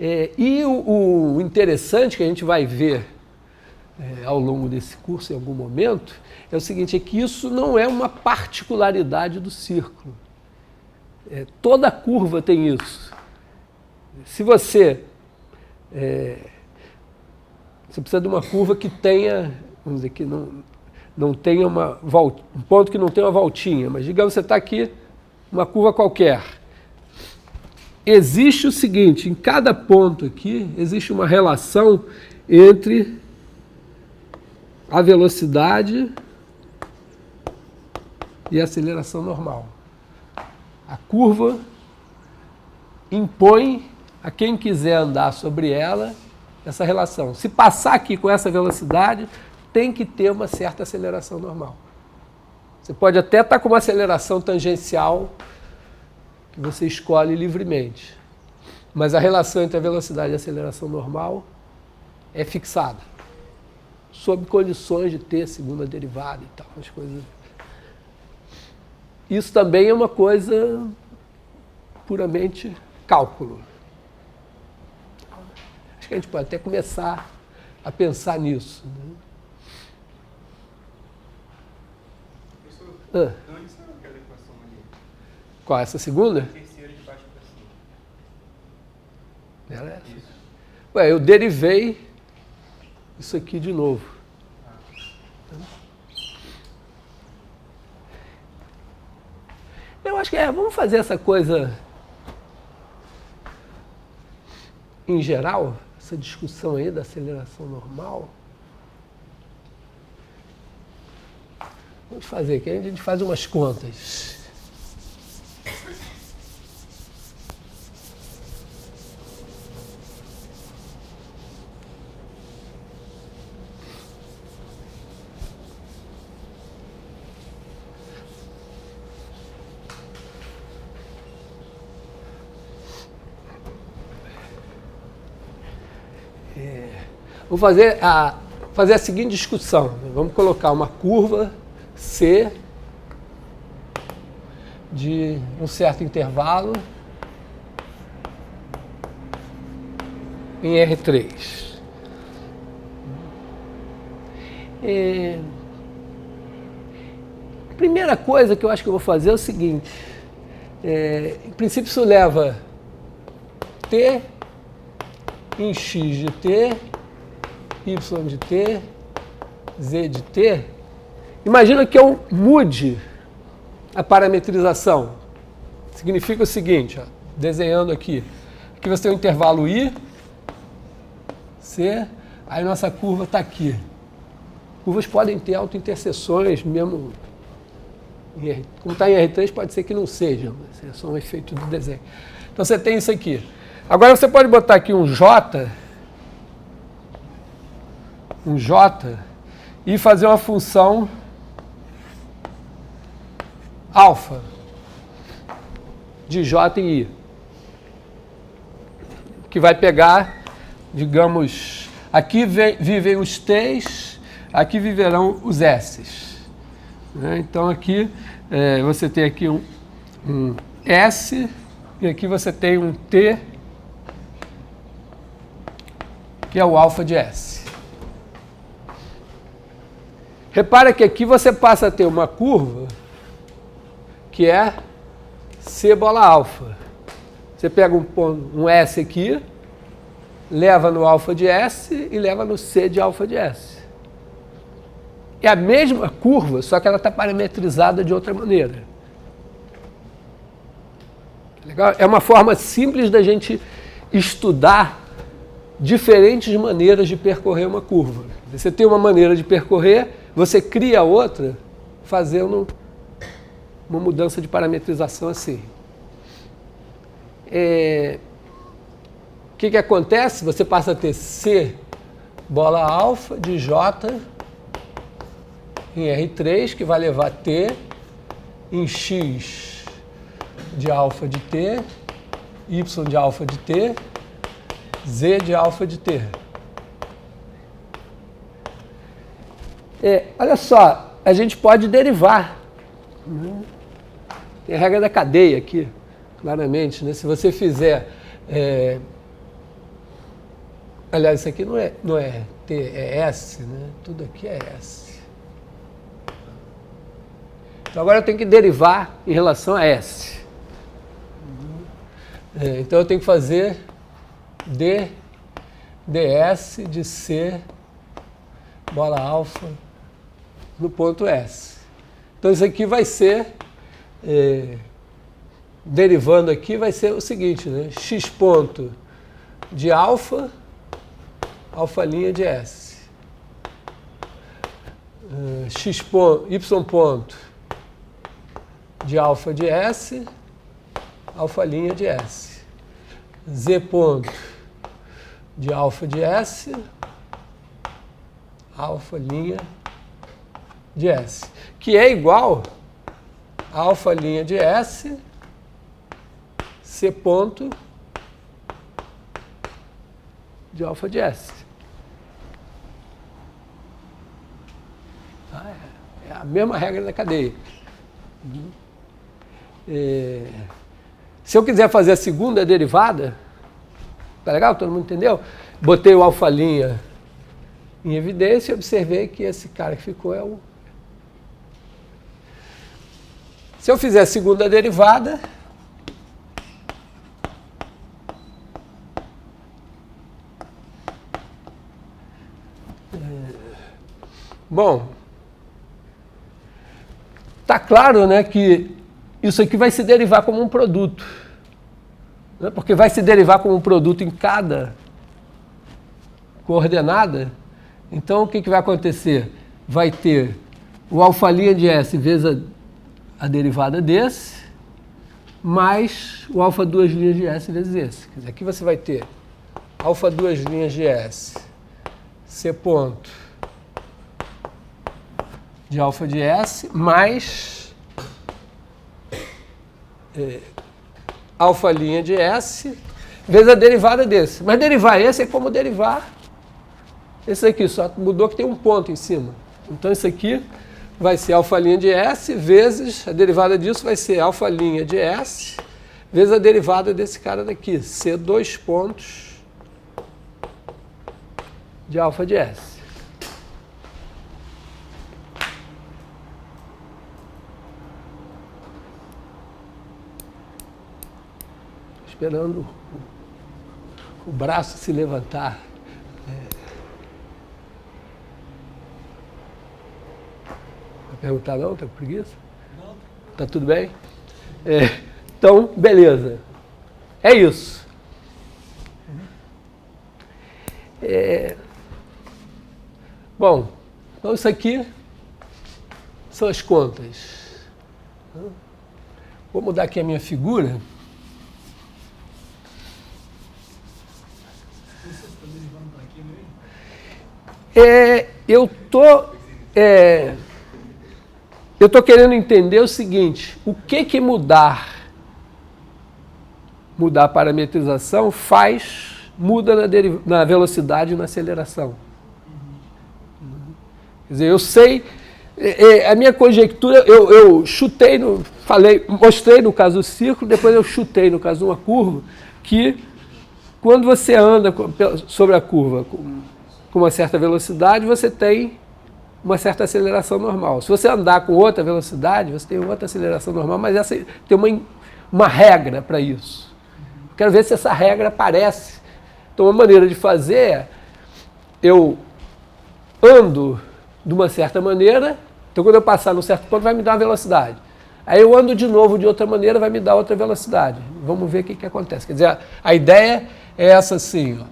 E o interessante que a gente vai ver ao longo desse curso, em algum momento, é o seguinte, é que isso não é uma particularidade do círculo. Toda curva tem isso. Se você precisa de uma curva que tenha, vamos dizer, que não tenha um ponto que não tenha uma voltinha, mas digamos que você está aqui, uma curva qualquer. Existe o seguinte, em cada ponto aqui, existe uma relação entre a velocidade e a aceleração normal. A curva impõe a quem quiser andar sobre ela essa relação. Se passar aqui com essa velocidade, tem que ter uma certa aceleração normal. Você pode até estar com uma aceleração tangencial que você escolhe livremente. Mas a relação entre a velocidade e a aceleração normal é fixada, sob condições de ter segunda derivada e tal, as coisas. Isso também é uma coisa puramente cálculo. Acho que a gente pode até começar a pensar nisso. Né? Professor, onde está aquela equação ali? Qual, essa segunda? Terceira de baixo para cima. Era essa? Isso. Ué, eu derivei isso aqui de novo. Eu acho que vamos fazer essa coisa em geral, essa discussão aí da aceleração normal. Vamos fazer aqui, a gente faz umas contas. Vou fazer a seguinte discussão. Vamos colocar uma curva C de um certo intervalo em R3. A primeira coisa que eu acho que eu vou fazer é o seguinte. Em princípio, isso leva T em X de T, Y de T, Z de T. Imagina que eu mude a parametrização. Significa o seguinte, ó, desenhando aqui. Aqui você tem um intervalo I, C, aí nossa curva está aqui. Curvas podem ter autointerseções, mesmo como está em R3, pode ser que não sejam, é só um efeito do desenho. Então você tem isso aqui. Agora você pode botar aqui um J e fazer uma função alfa de J em I, que vai pegar, digamos, aqui vivem os T's, aqui viverão os S's. Então aqui você tem aqui um S e aqui você tem um T, que é o alfa de S. Repara que aqui você passa a ter uma curva que é C bola alfa. Você pega um S aqui, leva no alfa de S e leva no C de alfa de S. É a mesma curva, só que ela está parametrizada de outra maneira. Legal? É uma forma simples da gente estudar diferentes maneiras de percorrer uma curva. Você tem uma maneira de percorrer, você cria outra fazendo uma mudança de parametrização assim. O que acontece? Você passa a ter C bola alfa de J em R3, que vai levar T em X de alfa de T, Y de alfa de T, Z de alfa de T. Olha só, a gente pode derivar. Tem a regra da cadeia aqui, claramente. Né? Se você fizer Aliás, isso aqui não é T, é S, né? Tudo aqui é S. Então agora eu tenho que derivar em relação a S. Então eu tenho que fazer ds de C bola alfa no ponto S. Então isso aqui vai ser, derivando aqui, vai ser o seguinte, né? X ponto de alfa, alfa' de S. Y ponto de alfa de S, alfa' de S. Z ponto de alfa de S, alfa' de S. Que é igual a alfa' de S, C ponto de alfa de S. É a mesma regra da cadeia. Se eu quiser fazer a segunda derivada, tá legal? Todo mundo entendeu? Botei o alfa' em evidência e observei que esse cara que ficou é o... Se eu fizer a segunda derivada, bom, tá claro, né, que isso aqui vai se derivar como um produto, né, porque vai se derivar como um produto em cada coordenada. Então o que vai acontecer? Vai ter o alfa' de S vezes a derivada desse, mais o alfa' de S vezes esse. Quer dizer, aqui você vai ter alfa' de S, C ponto de alfa de S, mais alfa' de S, vezes a derivada desse. Mas derivar esse é como derivar esse aqui, só mudou que tem um ponto em cima. Então isso aqui vai ser alfa' de S vezes, a derivada disso vai ser alfa' de S, vezes a derivada desse cara daqui, C dois pontos de alfa de S. Esperando o braço se levantar. Vai perguntar não? Tá com preguiça? Não. Tá tudo bem? Então, beleza. É isso. Bom, então isso aqui são as contas. Vou mudar aqui a minha figura. Eu estou querendo entender o seguinte: o que mudar a parametrização muda na velocidade e na aceleração. Quer dizer, eu sei, a minha conjectura, eu chutei, mostrei no caso do círculo, depois eu chutei no caso de uma curva, que quando você anda sobre a curva com uma certa velocidade, você tem uma certa aceleração normal. Se você andar com outra velocidade, você tem outra aceleração normal, mas essa tem uma regra para isso. Quero ver se essa regra aparece. Então, uma maneira de fazer é, eu ando de uma certa maneira, então quando eu passar num certo ponto vai me dar uma velocidade. Aí eu ando de novo de outra maneira, vai me dar outra velocidade. Vamos ver o que acontece. Quer dizer, a ideia é essa assim, ó.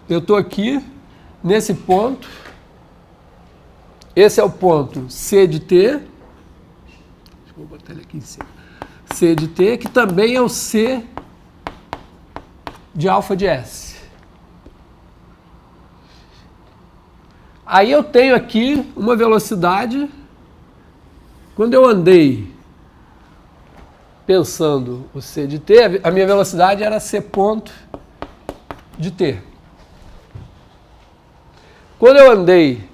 Eu estou aqui, nesse ponto, esse é o ponto C de T, vou botar ele aqui em cima, C de T, que também é o C de alfa de S. Aí eu tenho aqui uma velocidade, quando eu andei pensando o C de T, a minha velocidade era C ponto de T. Quando eu andei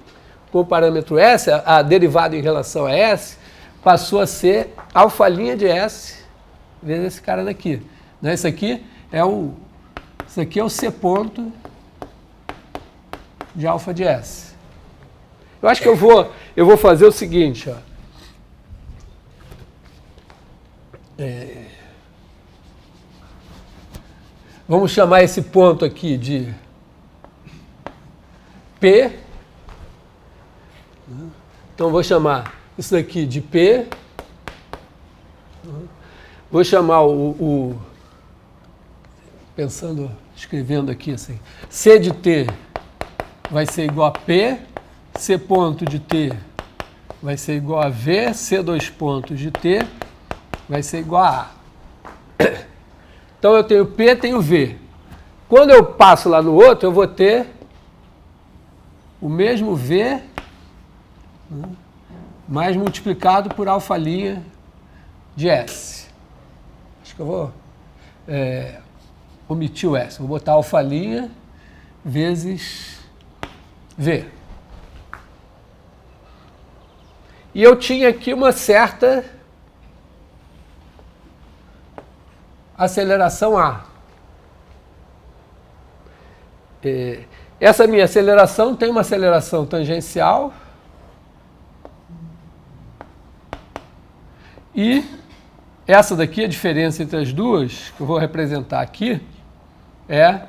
com o parâmetro S, a derivada em relação a S, passou a ser alfa' de S vezes esse cara daqui. Né? Isso aqui é o C ponto de alfa de S. Eu acho que eu vou fazer o seguinte, ó. Vamos chamar esse ponto aqui de P. Então, vou chamar isso daqui de P. Vou chamar escrevendo aqui assim, C de T vai ser igual a P, C ponto de T vai ser igual a V, C dois pontos de T vai ser igual a A. Então, eu tenho P, tenho V. Quando eu passo lá no outro, eu vou ter o mesmo V, mais multiplicado por alfa' de S. Acho que eu vou omitir o S. Vou botar alfa' vezes V. E eu tinha aqui uma certa aceleração A. Essa minha aceleração tem uma aceleração tangencial e essa daqui, a diferença entre as duas, que eu vou representar aqui, é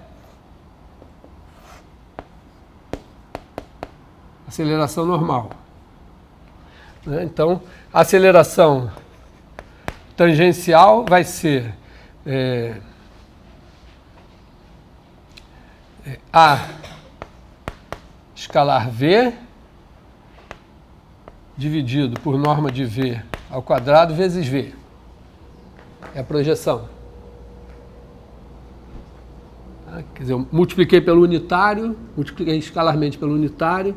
aceleração normal. Então, a aceleração tangencial vai ser A escalar V dividido por norma de V ao quadrado vezes V. É a projeção. Quer dizer, eu multipliquei pelo unitário, multipliquei escalarmente pelo unitário,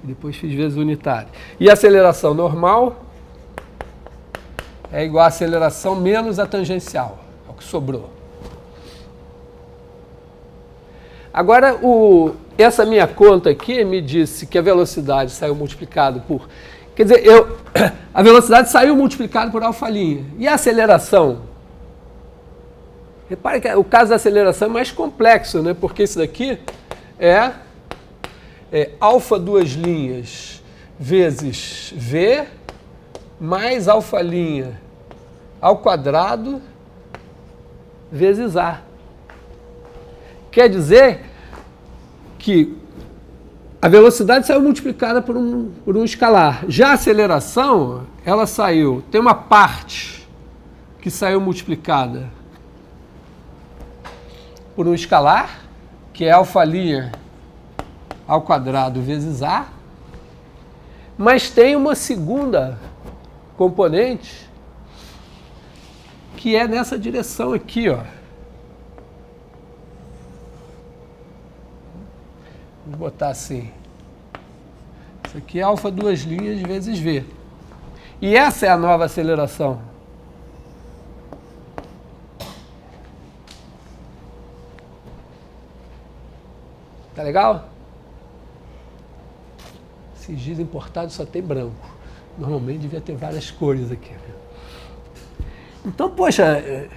e depois fiz vezes o unitário. E a aceleração normal é igual a aceleração menos a tangencial, é o que sobrou. Agora, essa minha conta aqui me disse que a velocidade saiu multiplicado por... Quer dizer, a velocidade saiu multiplicado por alfa'. E a aceleração? Repare que o caso da aceleração é mais complexo, né? Porque isso daqui é alfa duas linhas vezes V mais alfa' ao quadrado vezes A. Quer dizer que a velocidade saiu multiplicada por um escalar. Já a aceleração, ela saiu, tem uma parte que saiu multiplicada por um escalar, que é alfa' ao quadrado vezes A, mas tem uma segunda componente que é nessa direção aqui, ó. Vou botar assim. Isso aqui é alfa duas linhas vezes V. E essa é a nova aceleração. Tá legal? Esses giz importados só tem branco. Normalmente devia ter várias cores aqui. Então, poxa...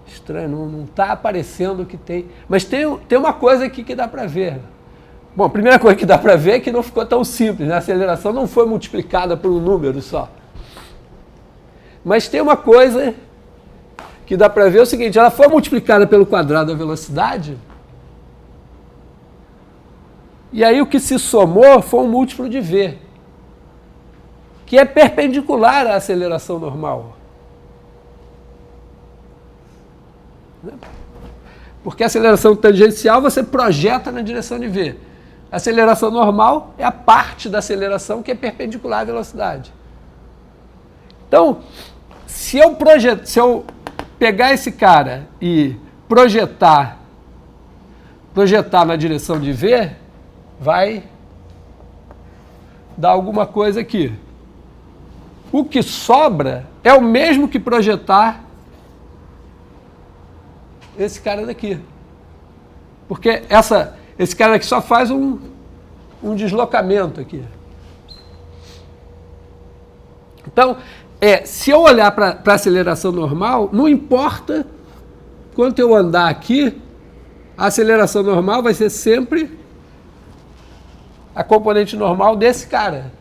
estranho, não está aparecendo que tem. Mas tem uma coisa aqui que dá para ver. Bom, a primeira coisa que dá para ver é que não ficou tão simples, né? A aceleração não foi multiplicada por um número só. Mas tem uma coisa que dá para ver, é o seguinte, ela foi multiplicada pelo quadrado da velocidade, e aí o que se somou foi um múltiplo de V, que é perpendicular à aceleração normal. Porque a aceleração tangencial você projeta na direção de V. A aceleração normal é a parte da aceleração que é perpendicular à velocidade. Então, se eu pegar esse cara e projetar na direção de V, vai dar alguma coisa aqui. O que sobra é o mesmo que projetar esse cara daqui. Porque esse cara aqui só faz um deslocamento aqui. Então, se eu olhar para a aceleração normal, não importa quanto eu andar aqui, A aceleração normal vai ser sempre a componente normal desse cara.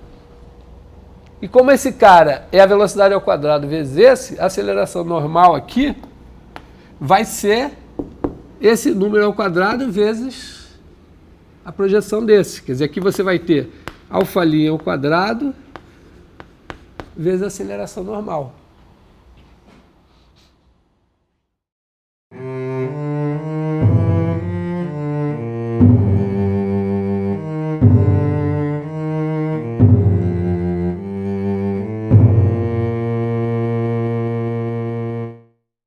E como esse cara é a velocidade ao quadrado vezes esse, a aceleração normal aqui vai ser esse número ao quadrado vezes a projeção desse. Quer dizer, aqui você vai ter alfa' ao quadrado vezes a aceleração normal.